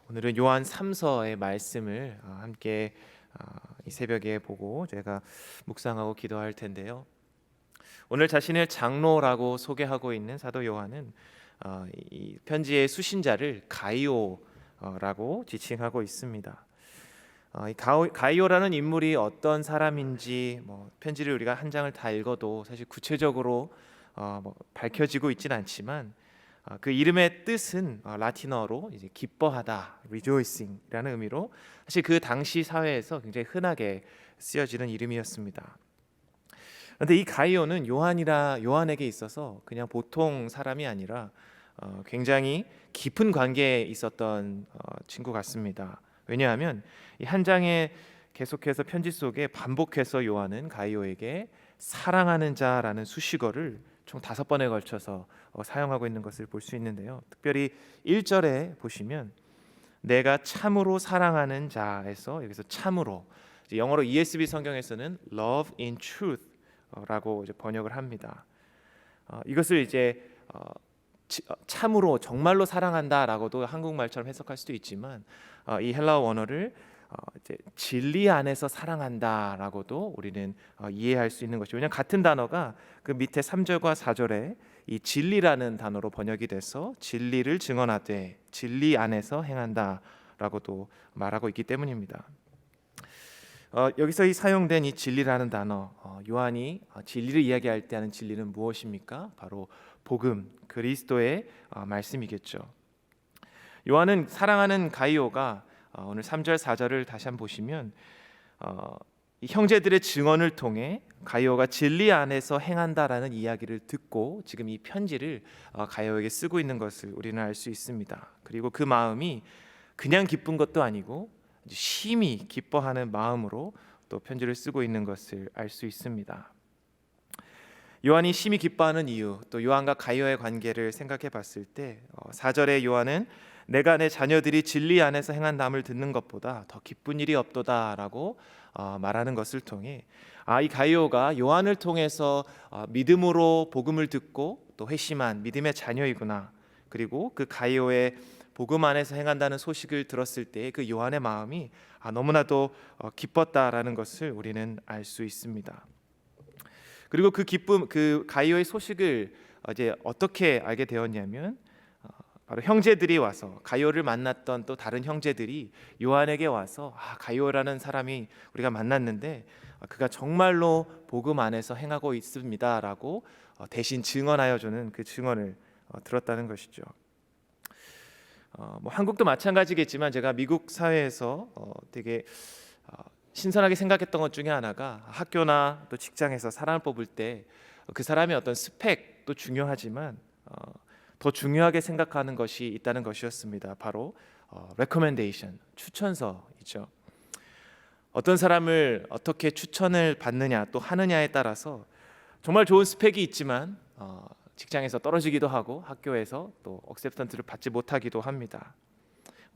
오늘은 요한 3서의 말씀을 함께 이 새벽에 보고 제가 묵상하고 기도할 텐데요. 오늘 자신을 장로라고 소개하고 있는 사도 요한은 이 편지의 수신자를 가이오라고 지칭하고 있습니다. 이 가이오라는 인물이 어떤 사람인지 편지를 우리가 한 장을 다 읽어도 사실 구체적으로 밝혀지고 있지는 않지만 그 이름의 뜻은 라틴어로 이제 기뻐하다, rejoicing이라는 의미로 사실 그 당시 사회에서 굉장히 흔하게 쓰여지는 이름이었습니다. 그런데 이 가이오는 요한에게 있어서 그냥 보통 사람이 아니라 굉장히 깊은 관계에 있었던 친구 같습니다. 왜냐하면 이 한 장에 계속해서 편지 속에 반복해서 요한은 가이오에게 사랑하는 자라는 수식어를 총 5번에 걸쳐서 사용하고 있는 것을 볼 수 있는데요. 특별히 1절에 보시면 내가 참으로 사랑하는 자에서 여기서 참으로, 영어로 ESV 성경에서는 love in truth라고 번역을 합니다. 이것을 이제 참으로 정말로 사랑한다라고도 한국말처럼 해석할 수도 있지만 이 헬라어 원어를 이제 진리 안에서 사랑한다라고도 우리는 이해할 수 있는 것이죠. 왜냐하면 같은 단어가 그 밑에 3절과 4절에 이 진리라는 단어로 번역이 돼서 진리를 증언하되 진리 안에서 행한다라고도 말하고 있기 때문입니다. 여기서 이 사용된 이 진리라는 단어, 요한이 진리를 이야기할 때 하는 진리는 무엇입니까? 바로 복음, 그리스도의 말씀이겠죠. 요한은 사랑하는 가이오가 오늘 3절 4절을 다시 한번 보시면 이 형제들의 증언을 통해 가이오가 진리 안에서 행한다라는 이야기를 듣고 지금 이 편지를 가이오에게 쓰고 있는 것을 우리는 알 수 있습니다. 그리고 그 마음이 그냥 기쁜 것도 아니고 심히 기뻐하는 마음으로 또 편지를 쓰고 있는 것을 알 수 있습니다. 요한이 심히 기뻐하는 이유, 또 요한과 가이오의 관계를 생각해 봤을 때 4절에 요한은 내가 내 자녀들이 진리 안에서 행한담을 듣는 것보다 더 기쁜 일이 없도다라고 말하는 것을 통해 이 가이오가 요한을 통해서 믿음으로 복음을 듣고 또 회심한 믿음의 자녀이구나. 그리고 그 가이오의 복음 안에서 행한다는 소식을 들었을 때 그 요한의 마음이 너무나도 기뻤다라는 것을 우리는 알 수 있습니다. 그리고 그 기쁨, 그 가이오의 소식을 이제 어떻게 알게 되었냐면 바로 형제들이 와서 가이오를 만났던 또 다른 형제들이 요한에게 와서 가이오라는 사람이 우리가 만났는데 그가 정말로 복음 안에서 행하고 있습니다라고 대신 증언하여 주는 그 증언을 들었다는 것이죠. 한국도 마찬가지겠지만 제가 미국 사회에서 되게 신선하게 생각했던 것 중에 하나가 학교나 또 직장에서 사람을 뽑을 때 그 사람의 어떤 스펙도 중요하지만 더 중요하게 생각하는 것이 있다는 것이었습니다. 바로 recommendation, 추천서이죠. 어떤 사람을 어떻게 추천을 받느냐 또 하느냐에 따라서 정말 좋은 스펙이 있지만 직장에서 떨어지기도 하고 학교에서 또 억셉턴스를 받지 못하기도 합니다.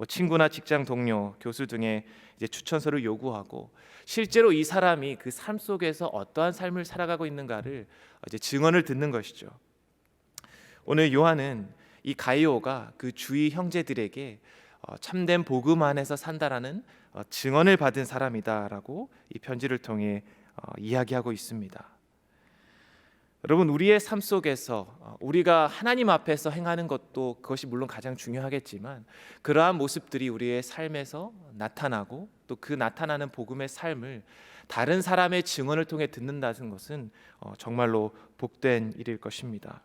친구나 직장 동료, 교수 등의 이제 추천서를 요구하고 실제로 이 사람이 그 삶 속에서 어떠한 삶을 살아가고 있는가를 이제 증언을 듣는 것이죠. 오늘 요한은 이 가이오가 그 주위 형제들에게 참된 복음 안에서 산다라는 증언을 받은 사람이다라고 이 편지를 통해 이야기하고 있습니다. 여러분, 우리의 삶 속에서 우리가 하나님 앞에서 행하는 것도 그것이 물론 가장 중요하겠지만 그러한 모습들이 우리의 삶에서 나타나고 또 그 나타나는 복음의 삶을 다른 사람의 증언을 통해 듣는다는 것은 정말로 복된 일일 것입니다.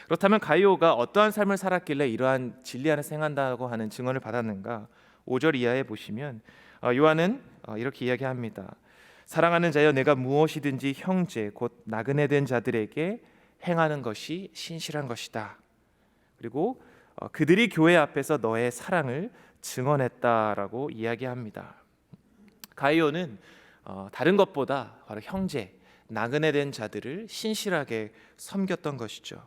그렇다면 가이오가 어떠한 삶을 살았길래 이러한 진리 안에서 행한다고 하는 증언을 받았는가? 5절 이하에 보시면 요한은 이렇게 이야기합니다. 사랑하는 자여, 내가 무엇이든지 형제 곧 나그네 된 자들에게 행하는 것이 신실한 것이다. 그리고 그들이 교회 앞에서 너의 사랑을 증언했다라고 이야기합니다. 가이오는 다른 것보다 바로 형제, 나그네 된 자들을 신실하게 섬겼던 것이죠.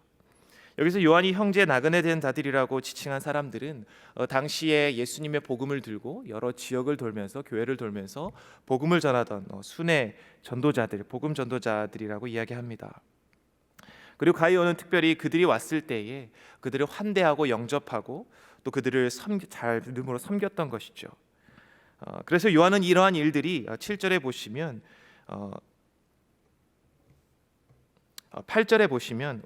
여기서 요한이 형제 나그네 된 자들이라고 지칭한 사람들은 당시에 예수님의 복음을 들고 여러 지역을 돌면서 교회를 돌면서 복음을 전하던 순회 전도자들, 복음 전도자들이라고 이야기합니다. 그리고 가이오는 특별히 그들이 왔을 때에 그들을 환대하고 영접하고 또 그들을 잘 믿음으로 섬겼던 것이죠. 그래서 요한은 이러한 일들이 7절에 보시면 8절에 보시면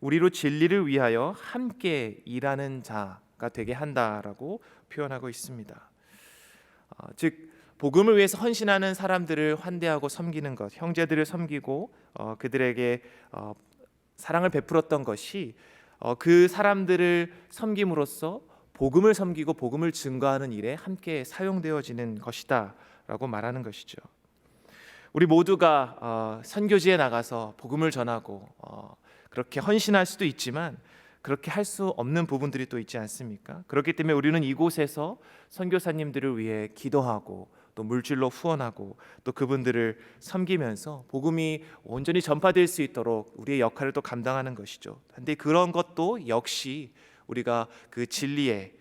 우리로 진리를 위하여 함께 일하는 자가 되게 한다라고 표현하고 있습니다. 즉 복음을 위해서 헌신하는 사람들을 환대하고 섬기는 것, 형제들을 섬기고 그들에게 사랑을 베풀었던 것이 그 사람들을 섬김으로써 복음을 섬기고 복음을 증거하는 일에 함께 사용되어지는 것이다라고 말하는 것이죠. 우리 모두가 선교지에 나가서 복음을 전하고 그렇게 헌신할 수도 있지만 그렇게 할 수 없는 부분들이 또 있지 않습니까? 그렇기 때문에 우리는 이곳에서 선교사님들을 위해 기도하고 또 물질로 후원하고 또 그분들을 섬기면서 복음이 온전히 전파될 수 있도록 우리의 역할을 또 감당하는 것이죠. 그런데 그런 것도 역시 우리가 그 진리에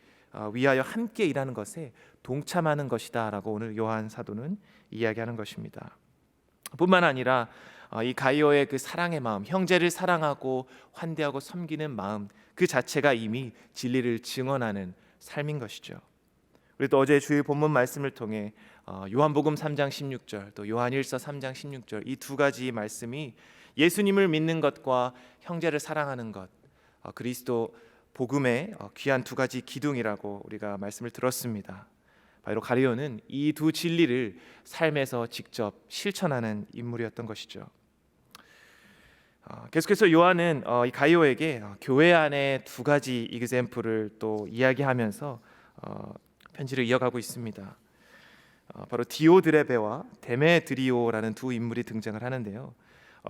위하여 함께 일하는 것에 동참하는 것이다라고 오늘 요한 사도는 이야기하는 것입니다. 뿐만 아니라 이 가이오의 그 사랑의 마음, 형제를 사랑하고 환대하고 섬기는 마음 그 자체가 이미 진리를 증언하는 삶인 것이죠. 우리 또 어제 주일 본문 말씀을 통해 요한복음 3장 16절 또 요한일서 3장 16절 이 두 가지 말씀이 예수님을 믿는 것과 형제를 사랑하는 것, 그리스도 복음의 귀한 두 가지 기둥이라고 우리가 말씀을 들었습니다. 바로 가이오는 이 두 진리를 삶에서 직접 실천하는 인물이었던 것이죠. 계속해서 요한은 이 가이오에게 교회 안에 두 가지 이그젬플을 또 이야기하면서 편지를 이어가고 있습니다. 바로 디오드레베와 데메드리오라는 두 인물이 등장을 하는데요.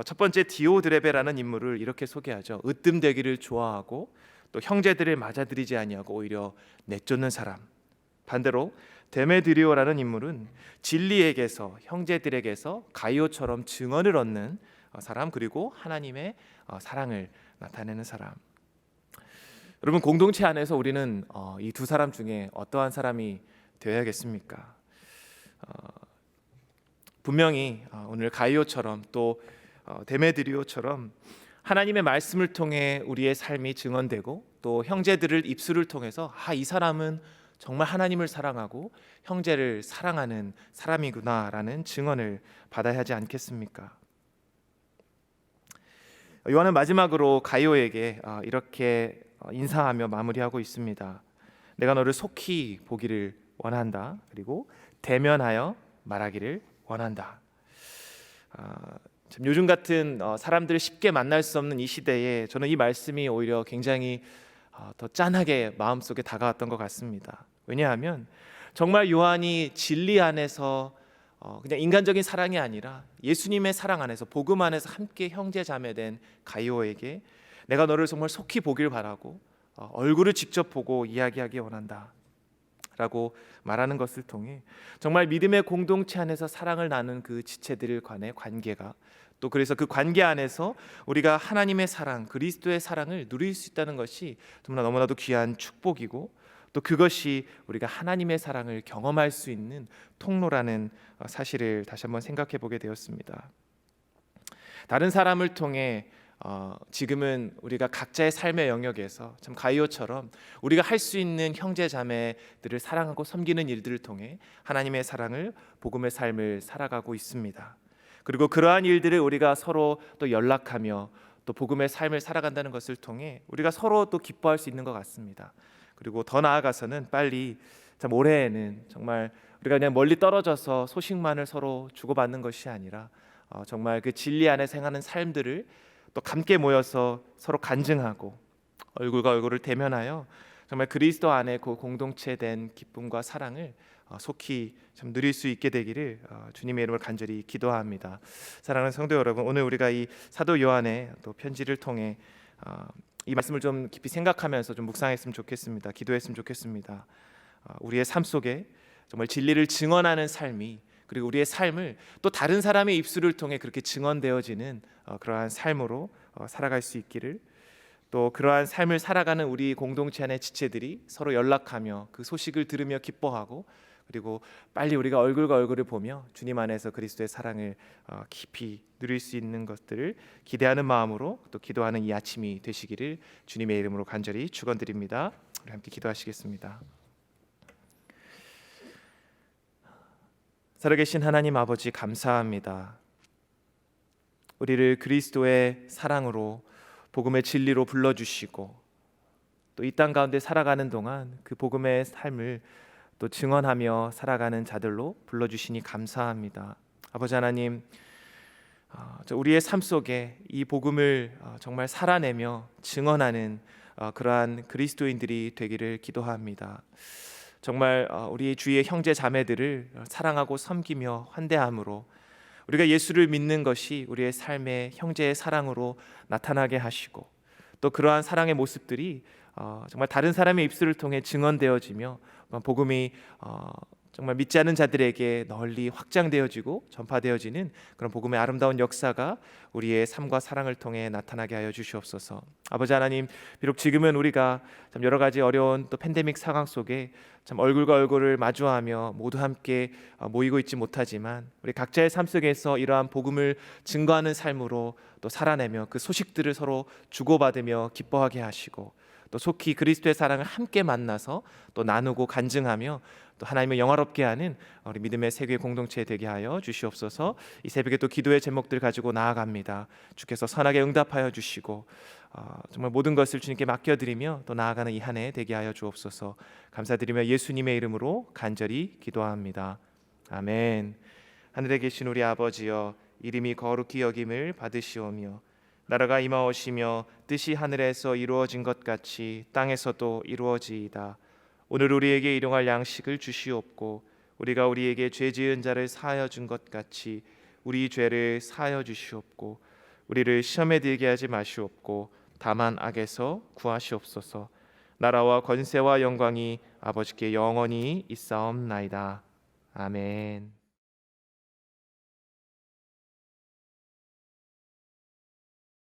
첫 번째 디오드레베라는 인물을 이렇게 소개하죠. 으뜸되기를 좋아하고 또 형제들을 맞아들이지 아니하고 오히려 내쫓는 사람. 반대로 데메드리오라는 인물은 진리에게서 형제들에게서 가이오처럼 증언을 얻는 사람, 그리고 하나님의 사랑을 나타내는 사람. 여러분, 공동체 안에서 우리는 이 두 사람 중에 어떠한 사람이 되어야겠습니까? 분명히 오늘 가이오처럼 또 데메드리오처럼 하나님의 말씀을 통해 우리의 삶이 증언되고 또 형제들을 입술을 통해서 이 사람은 정말 하나님을 사랑하고 형제를 사랑하는 사람이구나라는 증언을 받아야 하지 않겠습니까? 요한은 마지막으로 가이오에게 이렇게 인사하며 마무리하고 있습니다. 내가 너를 속히 보기를 원한다. 그리고 대면하여 말하기를 원한다. 참 요즘 같은 사람들을 쉽게 만날 수 없는 이 시대에 저는 이 말씀이 오히려 굉장히 더 짠하게 마음속에 다가왔던 것 같습니다. 왜냐하면 정말 요한이 진리 안에서 그냥 인간적인 사랑이 아니라 예수님의 사랑 안에서 복음 안에서 함께 형제 자매된 가이오에게 내가 너를 정말 속히 보길 바라고 얼굴을 직접 보고 이야기하기 원한다 라고 말하는 것을 통해 정말 믿음의 공동체 안에서 사랑을 나눈 그 지체들 간의 관계가 또 그래서 그 관계 안에서 우리가 하나님의 사랑, 그리스도의 사랑을 누릴 수 있다는 것이 정말 너무나도 귀한 축복이고 또 그것이 우리가 하나님의 사랑을 경험할 수 있는 통로라는 사실을 다시 한번 생각해 보게 되었습니다. 다른 사람을 통해 지금은 우리가 각자의 삶의 영역에서 참 가이오처럼 우리가 할 수 있는 형제 자매들을 사랑하고 섬기는 일들을 통해 하나님의 사랑을 복음의 삶을 살아가고 있습니다. 그리고 그러한 일들을 우리가 서로 또 연락하며 또 복음의 삶을 살아간다는 것을 통해 우리가 서로 또 기뻐할 수 있는 것 같습니다. 그리고 더 나아가서는 빨리 참 올해에는 정말 우리가 그냥 멀리 떨어져서 소식만을 서로 주고받는 것이 아니라 정말 그 진리 안에 행하는 삶들을 또 함께 모여서 서로 간증하고 얼굴과 얼굴을 대면하여 정말 그리스도 안에 그 공동체된 기쁨과 사랑을 속히 참 누릴 수 있게 되기를 주님의 이름으로 간절히 기도합니다. 사랑하는 성도 여러분, 오늘 우리가 이 사도 요한의 또 편지를 통해 이 말씀을 좀 깊이 생각하면서 좀 묵상했으면 좋겠습니다. 기도했으면 좋겠습니다. 우리의 삶 속에 정말 진리를 증언하는 삶이 그리고 우리의 삶을 또 다른 사람의 입술을 통해 그렇게 증언되어지는 그러한 삶으로 살아갈 수 있기를, 또 그러한 삶을 살아가는 우리 공동체 안의 지체들이 서로 연락하며 그 소식을 들으며 기뻐하고 그리고 빨리 우리가 얼굴과 얼굴을 보며 주님 안에서 그리스도의 사랑을 깊이 누릴 수 있는 것들을 기대하는 마음으로 또 기도하는 이 아침이 되시기를 주님의 이름으로 간절히 축원드립니다. 우리 함께 기도하시겠습니다. 살아계신 하나님 아버지, 감사합니다. 우리를 그리스도의 사랑으로, 복음의 진리로 불러주시고 또 이 땅 가운데 살아가는 동안 그 복음의 삶을 또 증언하며 살아가는 자들로 불러주시니 감사합니다. 아버지 하나님, 우리의 삶 속에 이 복음을 정말 살아내며 증언하는 그러한 그리스도인들이 되기를 기도합니다. 정말 우리 주위의 형제 자매들을 사랑하고 섬기며 환대함으로 우리가 예수를 믿는 것이 우리의 삶의 형제의 사랑으로 나타나게 하시고 또 그러한 사랑의 모습들이 정말 다른 사람의 입술을 통해 증언되어지며 복음이 정말 믿지 않는 자들에게 널리 확장되어지고 전파되어지는 그런 복음의 아름다운 역사가 우리의 삶과 사랑을 통해 나타나게 하여 주시옵소서. 아버지 하나님, 비록 지금은 우리가 참 여러 가지 어려운 또 팬데믹 상황 속에 참 얼굴과 얼굴을 마주하며 모두 함께 모이고 있지 못하지만 우리 각자의 삶 속에서 이러한 복음을 증거하는 삶으로 또 살아내며 그 소식들을 서로 주고받으며 기뻐하게 하시고 또 속히 그리스도의 사랑을 함께 만나서 또 나누고 간증하며 또 하나님을 영화롭게 하는 우리 믿음의 세계 공동체 되게 하여 주시옵소서. 이 새벽에 또 기도의 제목들 가지고 나아갑니다. 주께서 선하게 응답하여 주시고 정말 모든 것을 주님께 맡겨드리며 또 나아가는 이 한 해 되게 하여 주옵소서. 감사드리며 예수님의 이름으로 간절히 기도합니다. 아멘. 하늘에 계신 우리 아버지여, 이름이 거룩히 여김을 받으시오며 나라가 임하오시며 뜻이 하늘에서 이루어진 것 같이 땅에서도 이루어지이다. 오늘 우리에게 일용할 양식을 주시옵고 우리가 우리에게 죄 지은 자를 사하여 준 것 같이 우리 죄를 사하여 주시옵고 우리를 시험에 들게 하지 마시옵고 다만 악에서 구하시옵소서. 나라와 권세와 영광이 아버지께 영원히 있사옵나이다. 아멘.